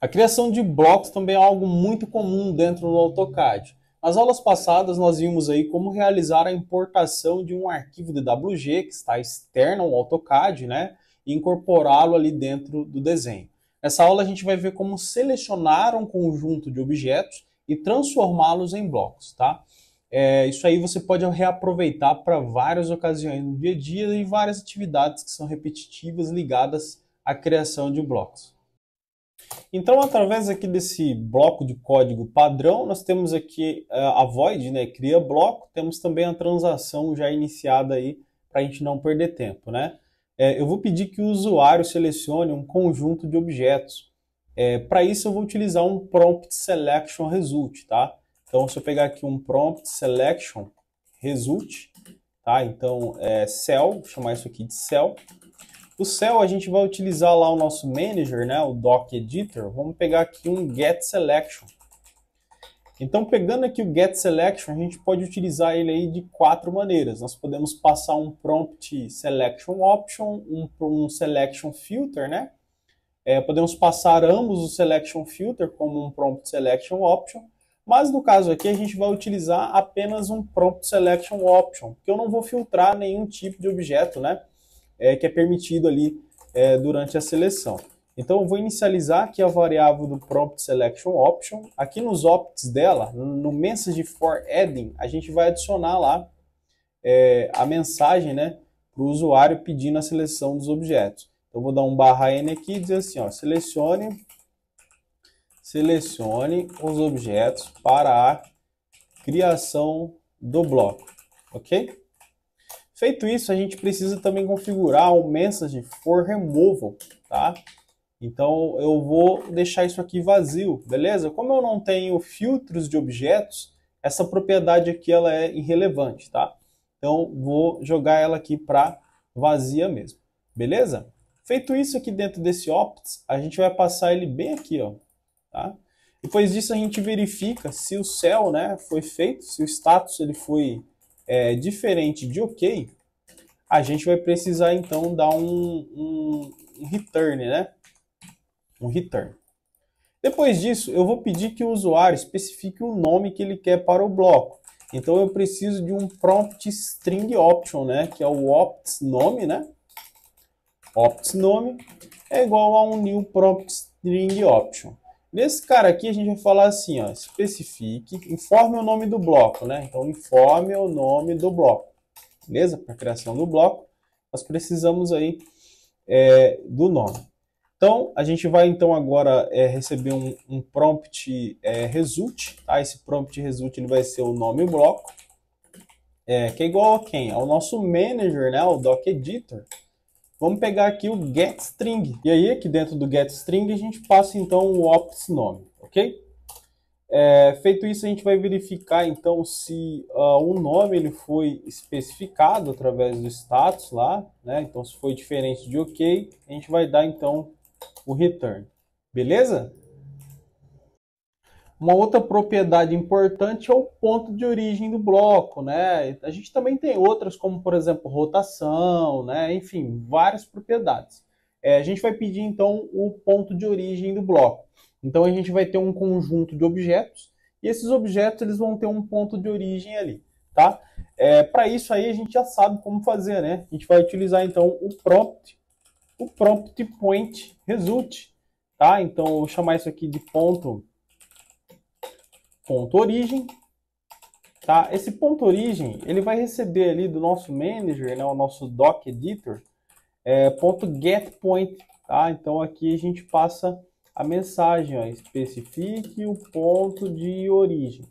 A criação de blocos também é algo muito comum dentro do AutoCAD. Nas aulas passadas nós vimos aí como realizar a importação de um arquivo DWG que está externo ao AutoCAD, né, e incorporá-lo ali dentro do desenho. Nessa aula a gente vai ver como selecionar um conjunto de objetos e transformá-los em blocos, tá? Isso aí você pode reaproveitar para várias ocasiões no dia a dia e várias atividades que são repetitivas ligadas à criação de blocos. Então, através aqui desse bloco de código padrão, nós temos aqui a void, né, cria bloco, temos também a transação já iniciada aí para a gente não perder tempo, né? Eu vou pedir que o usuário selecione um conjunto de objetos. Para isso eu vou utilizar um prompt selection result, tá? Então, se eu pegar aqui um prompt selection result, tá? Então, cell, vou chamar isso aqui de cell. O cell a gente vai utilizar lá o nosso manager, né, o doc editor. Vamos pegar aqui um get selection. Então, pegando aqui o get selection, a gente pode utilizar ele aí de 4 maneiras. Nós podemos passar um prompt selection option, um selection filter, né? Podemos passar ambos o selection filter como um prompt selection option, mas no caso aqui a gente vai utilizar apenas um prompt selection option, porque eu não vou filtrar nenhum tipo de objeto, né? Que é permitido ali durante a seleção. Então eu vou inicializar aqui a variável do prompt selection option. Aqui nos opts dela, no message for adding, a gente vai adicionar lá a mensagem, né, para o usuário pedindo a seleção dos objetos. Então eu vou dar um /n aqui e dizer assim, ó, selecione os objetos para a criação do bloco, ok? Feito isso, a gente precisa também configurar o message for removal, tá? Então, eu vou deixar isso aqui vazio, beleza? Como eu não tenho filtros de objetos, essa propriedade aqui ela é irrelevante, tá? Então, vou jogar ela aqui para vazia mesmo, beleza? Feito isso aqui dentro desse opts, a gente vai passar ele bem aqui, ó, tá? Depois disso, a gente verifica se o cell, né, foi feito, se o status ele foi diferente de OK, a gente vai precisar então dar um return, né? Um return. Depois disso, eu vou pedir que o usuário especifique o nome que ele quer para o bloco. Então eu preciso de um prompt string option, né? Que é o opts nome, né? Opts nome é igual a um new prompt string option. Nesse cara aqui a gente vai falar assim, ó, especifique, informe o nome do bloco, né? Então informe o nome do bloco. Beleza? Para a criação do bloco, nós precisamos aí do nome. Então, a gente vai então agora receber um prompt result, tá? Esse prompt result ele vai ser o nome do bloco, que é igual a quem? Ao nosso manager, né? O doc editor. Vamos pegar aqui o getString. E aí, aqui dentro do getString, a gente passa então o opts nome, ok? Feito isso, a gente vai verificar então se o nome ele foi especificado através do status lá, né? Então, se foi diferente de OK, a gente vai dar então o return. Beleza? Uma outra propriedade importante é o ponto de origem do bloco, né? A gente também tem outras, como por exemplo rotação, né? Enfim, várias propriedades. A gente vai pedir então o ponto de origem do bloco. Então a gente vai ter um conjunto de objetos e esses objetos eles vão ter um ponto de origem ali, tá? Para isso aí a gente já sabe como fazer, né? A gente vai utilizar então o prompt point result, tá? Então eu vou chamar isso aqui de ponto origem, tá? Esse ponto origem ele vai receber ali do nosso manager, né? O nosso doc editor, ponto get point, tá? Então aqui a gente passa a mensagem, ó, especifique o ponto de origem,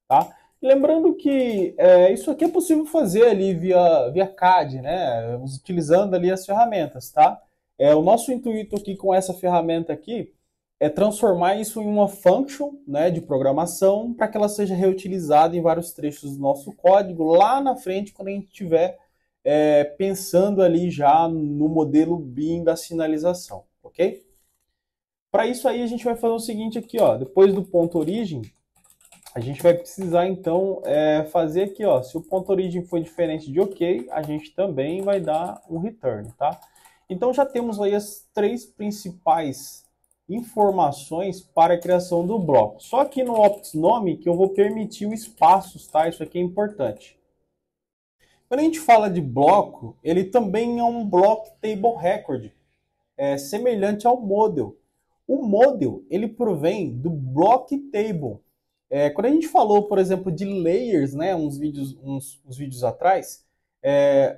tá? Lembrando que isso aqui é possível fazer ali via CAD, né? Utilizando ali as ferramentas, tá? O nosso intuito aqui com essa ferramenta aqui é transformar isso em uma function, né, de programação para que ela seja reutilizada em vários trechos do nosso código lá na frente quando a gente estiver pensando ali já no modelo BIM da sinalização, ok? Para isso aí a gente vai fazer o seguinte aqui, ó, depois do ponto origem, a gente vai precisar então fazer aqui, ó, se o ponto origem for diferente de OK, a gente também vai dar um return, tá? Então já temos aí as 3 principais informações para a criação do bloco. Só aqui no Opts Nome que eu vou permitir o espaços, tá? Isso aqui é importante. Quando a gente fala de bloco, ele também é um Block Table Record, semelhante ao Model. O Model, ele provém do Block Table. Quando a gente falou, por exemplo, de layers, né, uns vídeos atrás,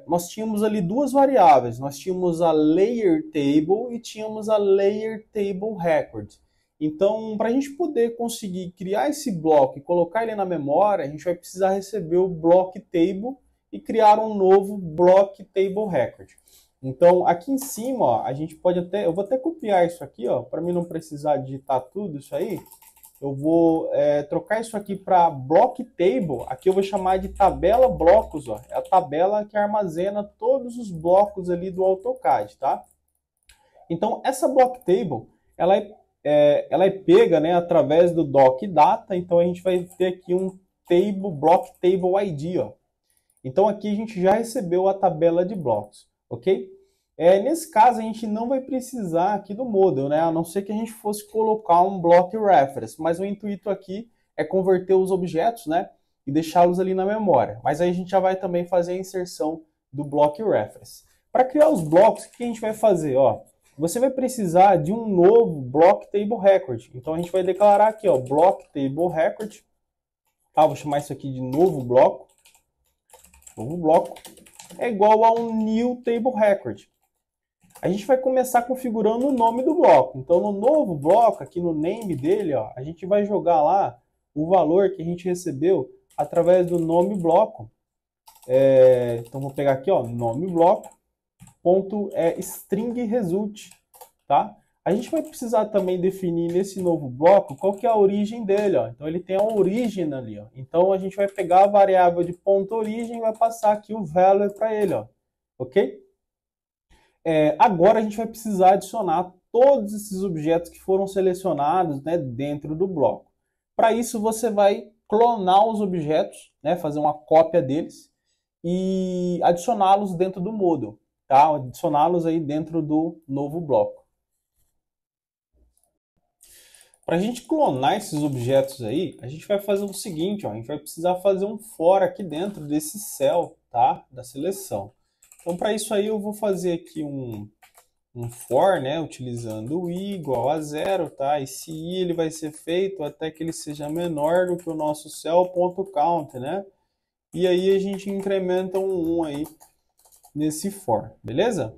nós tínhamos ali duas variáveis. Nós tínhamos a Layer Table e tínhamos a Layer Table Record. Então, para a gente poder conseguir criar esse bloco e colocar ele na memória, a gente vai precisar receber o Block Table e criar um novo Block Table Record. Então, aqui em cima, ó, a gente pode até... Eu vou até copiar isso aqui, ó, para mim não precisar digitar tudo isso aí. Eu vou trocar isso aqui para Block Table. Aqui eu vou chamar de tabela blocos, ó. É a tabela que armazena todos os blocos ali do AutoCAD, tá? Então, essa Block Table, ela é pega, né, através do Doc Data. Então, a gente vai ter aqui um Block Table ID, ó. Então, aqui a gente já recebeu a tabela de blocos, ok? Nesse caso, a gente não vai precisar aqui do model, né? A não ser que a gente fosse colocar um block reference, mas o intuito aqui é converter os objetos, né? E deixá-los ali na memória. Mas aí a gente já vai também fazer a inserção do block reference. Para criar os blocos, o que a gente vai fazer? Ó, você vai precisar de um novo block table record. Então a gente vai declarar aqui, ó, block table record. Tá, vou chamar isso aqui de novo bloco. Novo bloco é igual a um new table record. A gente vai começar configurando o nome do bloco. Então, no novo bloco, aqui no name dele, ó, a gente vai jogar lá o valor que a gente recebeu através do nome bloco. Então, vou pegar aqui, ó, nome bloco, ponto, string result, tá? A gente vai precisar também definir nesse novo bloco qual que é a origem dele, ó. Então, ele tem a origem ali, ó. Então, a gente vai pegar a variável de ponto origem e vai passar aqui o value para ele, ó. Ok? Agora a gente vai precisar adicionar todos esses objetos que foram selecionados, né, dentro do bloco. Para isso você vai clonar os objetos, né, fazer uma cópia deles e adicioná-los dentro do model, tá? Adicioná-los aí dentro do novo bloco. Para a gente clonar esses objetos aí, a gente vai fazer o seguinte, ó, a gente vai precisar fazer um for aqui dentro desse cell, tá, da seleção. Então, para isso aí, eu vou fazer aqui um for, né, utilizando o i igual a 0, tá? Esse i ele vai ser feito até que ele seja menor do que o nosso cell.count, né? E aí a gente incrementa um 1 aí nesse for, beleza?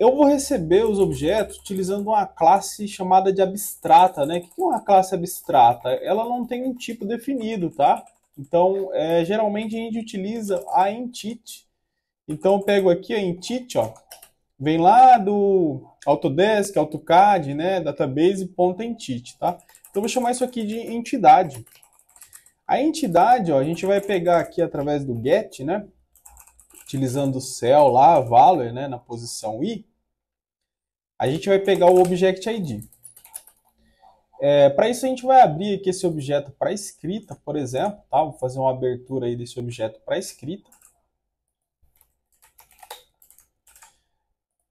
Eu vou receber os objetos utilizando uma classe chamada de abstrata, né? O que é uma classe abstrata? Ela não tem um tipo definido, tá? Então, geralmente a gente utiliza a entity. Então, eu pego aqui a entity, ó, vem lá do Autodesk, AutoCAD, né, database.entity, tá? Então, eu vou chamar isso aqui de entidade. A entidade, ó, a gente vai pegar aqui através do get, né, utilizando o cell lá, value, né, na posição i, a gente vai pegar o object ID. Para isso, a gente vai abrir aqui esse objeto para escrita, por exemplo, tá? Vou fazer uma abertura aí desse objeto para escrita.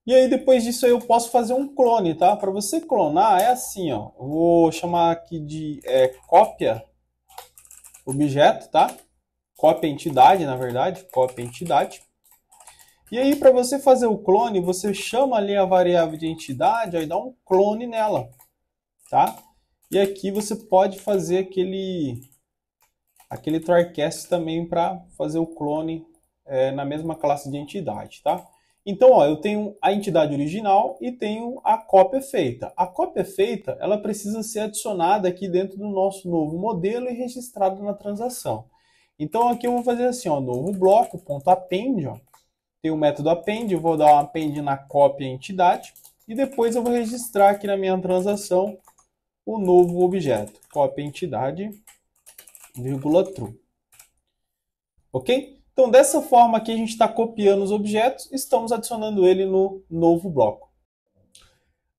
E aí, depois disso, eu posso fazer um clone, tá? Para você clonar, é assim, ó. Eu vou chamar aqui de cópia objeto, tá? Cópia entidade, na verdade. Cópia entidade. E aí, para você fazer o clone, você chama ali a variável de entidade, aí dá um clone nela, tá? E aqui você pode fazer aquele trycast também para fazer o clone na mesma classe de entidade, tá? Então, ó, eu tenho a entidade original e tenho a cópia feita. A cópia feita, ela precisa ser adicionada aqui dentro do nosso novo modelo e registrada na transação. Então, aqui eu vou fazer assim, ó, novo bloco, ponto append, ó. Tem o método append, eu vou dar um append na cópia entidade e depois eu vou registrar aqui na minha transação o novo objeto, cópia entidade, vírgula true. Ok? Então, dessa forma aqui, a gente está copiando os objetos e estamos adicionando ele no novo bloco.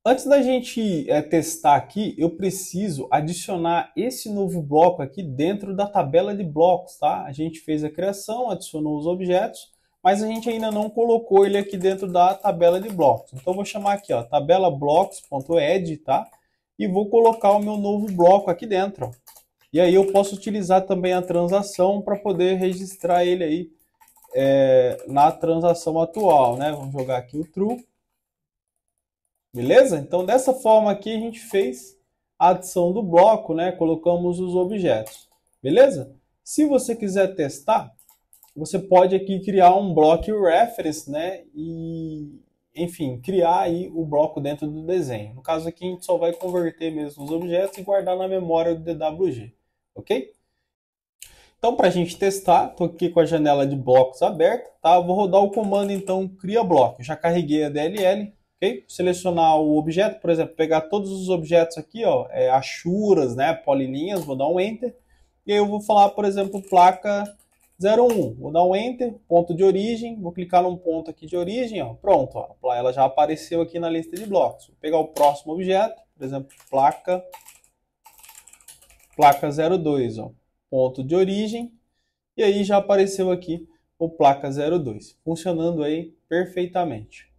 Antes da gente testar aqui, eu preciso adicionar esse novo bloco aqui dentro da tabela de blocos, tá? A gente fez a criação, adicionou os objetos, mas a gente ainda não colocou ele aqui dentro da tabela de blocos. Então eu vou chamar aqui, ó, tabela blocos.add, tá? E vou colocar o meu novo bloco aqui dentro, ó. E aí eu posso utilizar também a transação para poder registrar ele aí na transação atual, né? Vamos jogar aqui o true. Beleza? Então dessa forma aqui a gente fez a adição do bloco, né? Colocamos os objetos. Beleza? Se você quiser testar, você pode aqui criar um bloco reference, né? E, enfim, criar aí o bloco dentro do desenho. No caso aqui, a gente só vai converter mesmo os objetos e guardar na memória do DWG, ok? Então, para a gente testar, estou aqui com a janela de blocos aberta, tá? Vou rodar o comando, então, cria bloco. Já carreguei a DLL, ok? Selecionar o objeto, por exemplo, pegar todos os objetos aqui, ó, achuras, né? Polilinhas, vou dar um Enter. E aí eu vou falar, por exemplo, placa 01, vou dar um Enter, ponto de origem, vou clicar num ponto aqui de origem, ó, pronto, ó, ela já apareceu aqui na lista de blocos. Vou pegar o próximo objeto, por exemplo, placa 02, ó, ponto de origem, e aí já apareceu aqui o placa 02, funcionando aí perfeitamente.